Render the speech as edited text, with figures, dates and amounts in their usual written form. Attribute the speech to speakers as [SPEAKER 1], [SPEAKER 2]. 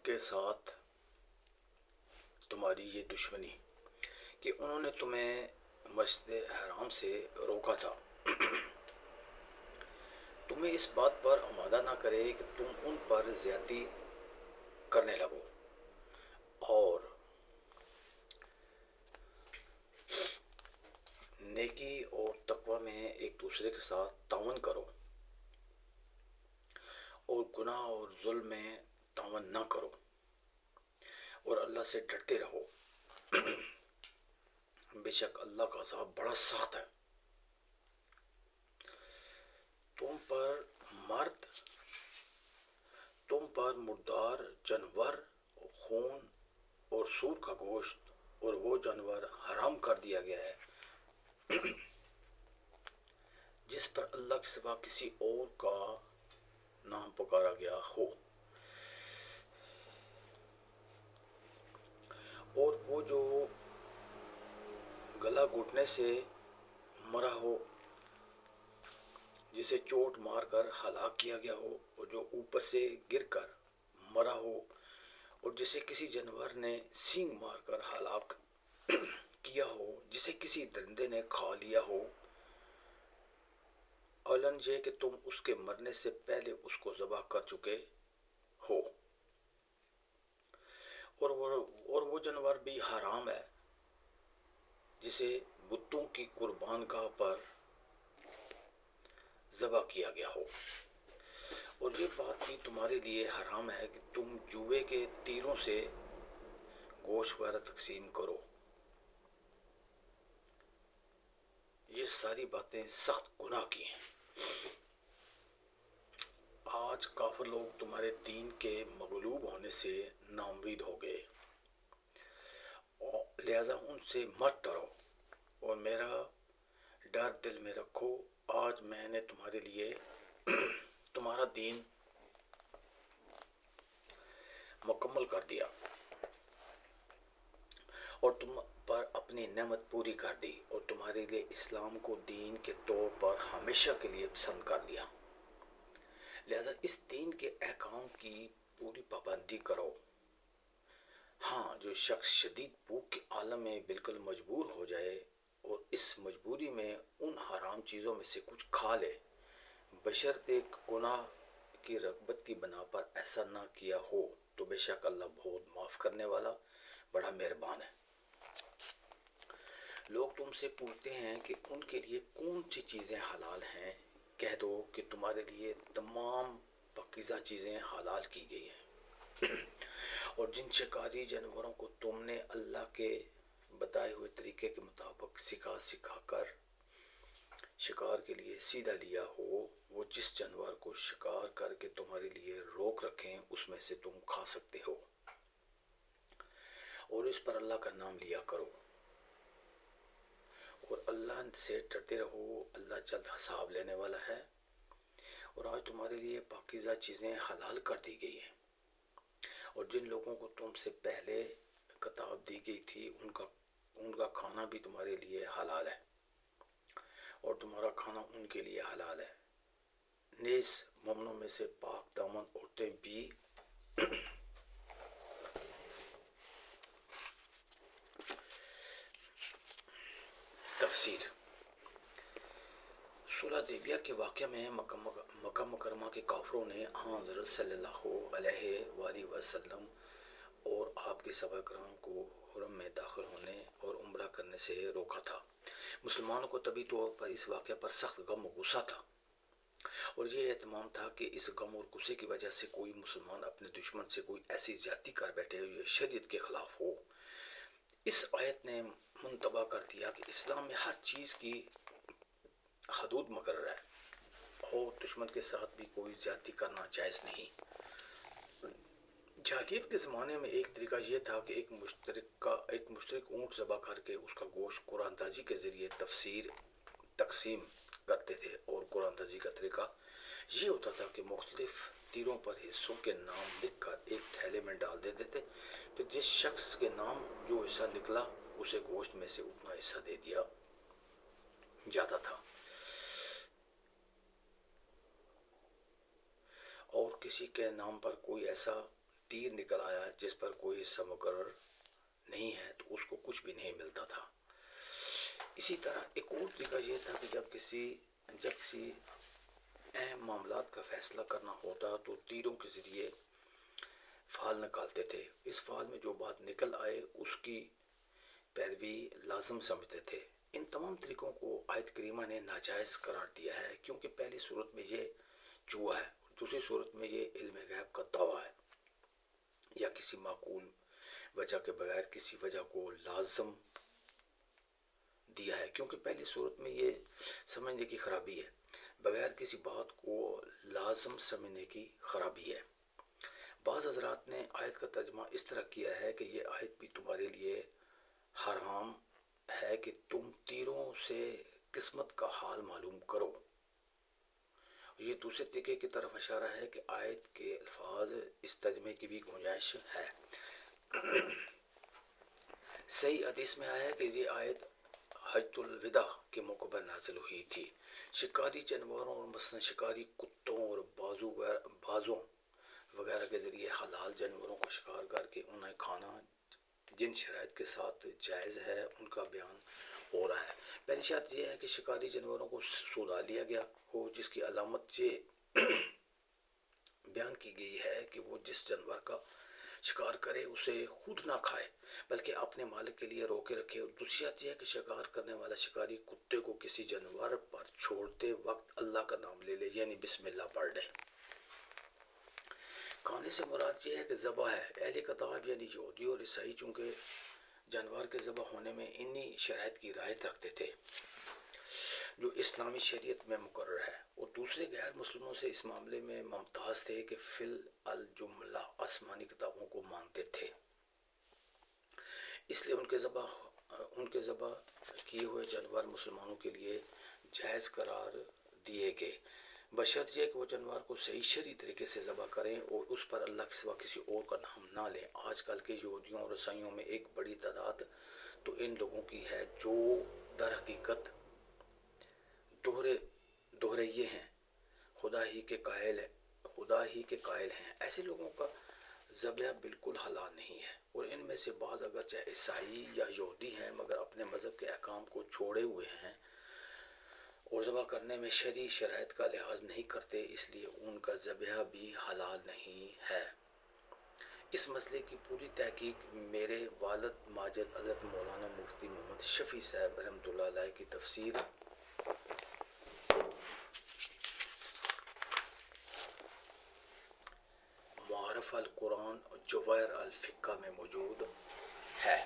[SPEAKER 1] کے ساتھ تمہاری یہ دشمنی کہ انہوں نے تمہیں مسجد حرام سے روکا تھا، تمہیں اس بات پر آمادہ نہ کرے کہ تم ان پر زیادتی کرنے لگو اور نیکی اور تقوی میں ایک دوسرے کے ساتھ تعاون کرو اور گناہ اور ظلم میں تعاون نہ کرو اور اللہ سے ڈرتے رہو، بے شک اللہ کا عذاب بڑا سخت ہے۔ مرد تم پر مردار جانور، خون اور سور کا گوشت اور وہ جانور حرام کر دیا گیا ہے جس پر اللہ کے سوا کسی اور کا نام پکارا گیا ہو، اور وہ جو گلا گھٹنے سے مرا ہو، جسے چوٹ مار کر ہلاک کیا گیا ہو، اور جو اوپر سے گر کر مرا ہو، اور جسے کسی جانور نے سینگ مار کر ہلاک کیا ہو، جسے کسی درندے نے کھا لیا ہو، اولن یہ کہ تم اس کے مرنے سے پہلے اس کو ذبح کر چکے ہو، اور وہ جانور بھی حرام ہے جسے بتوں کی قربان گاہ پر ذبح کیا گیا ہو، اور یہ بات بھی تمہارے لیے حرام ہے کہ تم جوئے کے تیروں سے گوشت وغیرہ تقسیم کرو۔ یہ ساری باتیں سخت گناہ کی ہیں۔ آج کافر لوگ تمہارے دین کے مغلوب ہونے سے نا امید ہو گئے، لہذا ان سے مت ڈرو اور میرا ڈر دل میں رکھو۔ آج میں نے تمہارے لیے تمہارا دین مکمل کر دیا اور تم پر اپنی نعمت پوری کر دی، اور تمہارے لیے اسلام کو دین کے طور پر ہمیشہ کے لیے پسند کر لیا، لہذا اس دین کے احکام کی پوری پابندی کرو۔ ہاں، جو شخص شدید بھوک کے عالم میں بالکل مجبور ہو جائے اور اس مجبوری میں ان حرام چیزوں میں سے کچھ کھا لے، بشرطے گناہ کی رغبت کی بنا پر ایسا نہ کیا ہو، تو بے شک اللہ بہت معاف کرنے والا بڑا مہربان ہے۔ لوگ تم سے پوچھتے ہیں کہ ان کے لیے کون سی چیزیں حلال ہیں، کہہ دو کہ تمہارے لیے تمام پاکیزہ چیزیں حلال کی گئی ہیں، اور جن شکاری جانوروں کو تم نے اللہ کے بتائے ہوئے طریقے کے مطابق سکھا کر شکار کے لیے سیدھا لیا ہو، وہ جس جانور کو شکار کر کے تمہارے لیے روک رکھیں اس میں سے تم کھا سکتے ہو، اور اس پر اللہ کا نام لیا کرو اور اللہ سے ڈرتے رہو، اللہ جلد حساب لینے والا ہے۔ اور آج تمہارے لیے پاکیزہ چیزیں حلال کر دی گئی ہیں، اور جن لوگوں کو تم سے پہلے کتاب دی گئی تھی ان کا کھانا بھی تمہارے لیے حلال ہے، اور تمہارا کھانا ان کے لیے حلال ہے، نیز مومنوں میں سے پاک دامن عورتیں بھی۔ تفسیر صلح حدیبیہ کے واقعہ میں مکہ مکرمہ کے کافروں نے حضرت صلی اللہ علیہ وآلہ وسلم اور آپ کے صحابہ کرام کو حرم میں داخل ہونے اور عمرہ کرنے سے روکا تھا۔ مسلمانوں کو طبی طور پر اس واقعہ پر سخت غم و غصہ تھا، اور یہ اہتمام تھا کہ اس غم اور غصے کی وجہ سے کوئی مسلمان اپنے دشمن سے کوئی ایسی زیادتی کر بیٹھے جو شریعت کے خلاف ہو۔ اس آیت نے منتبہ کر دیا کہ اسلام میں ہر چیز کی حدود مقرر ہے اور دشمن کے ساتھ بھی کوئی زیادتی کرنا جائز نہیں۔ جاہلیت کے زمانے میں ایک طریقہ یہ تھا کہ ایک مشترک اونٹ ذبح کر کے اس کا گوشت قرآن اندازی کے ذریعے تقسیم کرتے تھے، اور قرآن اندازی کا طریقہ یہ ہوتا تھا کہ مختلف تیروں پر حصوں کے نام لکھ کر ایک تھیلے میں ڈال دیتے تھے، پھر جس شخص کے نام جو حصہ نکلا اسے گوشت میں سے اتنا حصہ دے دیا جاتا تھا، اور کسی کے نام پر کوئی ایسا تیر نکل آیا جس پر کوئی حصہ مقرر نہیں ہے تو اس کو کچھ بھی نہیں ملتا تھا۔ اسی طرح ایک اور طریقہ یہ تھا کہ جب کسی اہم معاملات کا فیصلہ کرنا ہوتا تو تیروں کے ذریعے فال نکالتے تھے۔ اس فال میں جو بات نکل آئے اس کی پیروی لازم سمجھتے تھے۔ ان تمام طریقوں کو آیت کریمہ نے ناجائز قرار دیا ہے، کیونکہ پہلی صورت میں یہ جوا ہے اور دوسری صورت میں یہ علم غیب کا دعویٰ ہے، یا کسی معقول وجہ کے بغیر کسی وجہ کو لازم دیا ہے، کیونکہ پہلی صورت میں یہ سمجھنے کی خرابی ہے، بغیر کسی بات کو لازم سمجھنے کی خرابی ہے۔ بعض حضرات نے آیت کا ترجمہ اس طرح کیا ہے کہ یہ آیت بھی تمہارے لیے حرام ہے کہ تم تیروں سے قسمت کا حال معلوم کرو۔ یہ دوسرے طریقے کی طرف اشارہ ہے کہ آیت کے الفاظ اس ترجمے کی بھی گنجائش ہے۔ صحیح حدیث میں آیا ہے کہ یہ آیت حجۃ الوداع کے موقع پر نازل ہوئی تھی۔ شکاری جانوروں اور مثلاً شکاری کتوں اور بازوں وغیرہ کے ذریعے حلال جانوروں کو شکار کر کے انہیں کھانا جن شرائط کے ساتھ جائز ہے ان کا بیان ہو رہا ہے۔ پہلی شرط یہ ہے کہ شکاری جانوروں کو سودا لیا گیا ہو، جس کی علامت یہ بیان کی گئی ہے کہ وہ جس جانور کا شکار کرے اسے خود نہ کھائے بلکہ اپنے مالک کے لیے روکے رکھے، اور دوسری شرط یہ ہے کہ شکار کرنے والا شکاری کتے کو کسی جانور پر چھوڑتے وقت اللہ کا نام لے لے، یعنی بسم اللہ پڑھ لے۔ کھانے سے مراد یہ ہے کہ ذبح ہے۔ اہل کتاب یعنی یہودی اور عیسائی چونکہ جانور کے ذبح ہونے میں انہی شرائط کی رعایت رکھتے تھے جو اسلامی شریعت میں مقرر ہے، اور دوسرے غیر مسلموں سے اس معاملے میں ممتاز تھے کہ فی الجملہ آسمانی کتابوں کو مانتے تھے، اس لیے ان کے ذبح کیے ہوئے جانور مسلمانوں کے لیے جائز قرار دیے گئے، بشرط یہ کہ وہ جانور کو صحیح شرعی طریقے سے ذبح کریں اور اس پر اللہ کے سوا کسی اور کا نام نہ لیں۔ آج کل کے یہودیوں اور عیسائیوں میں ایک بڑی تعداد تو ان لوگوں کی ہے جو در حقیقت دہرائیے ہیں، خدا ہی کے قائل ہیں۔ ایسے لوگوں کا ذبح بالکل حلال نہیں ہے، اور ان میں سے بعض اگرچہ عیسائی یا یہودی ہیں مگر اپنے مذہب کے احکام کو چھوڑے ہوئے ہیں اور ذبح کرنے میں شرعی شرائط کا لحاظ نہیں کرتے، اس لیے ان کا ذبح بھی حلال نہیں ہے۔ اس مسئلے کی پوری تحقیق میرے والد ماجد حضرت مولانا مفتی محمد شفیع صاحب رحمۃ اللہ علیہ کی تفسیر معارف القرآن جواہر الفقہ میں موجود ہے۔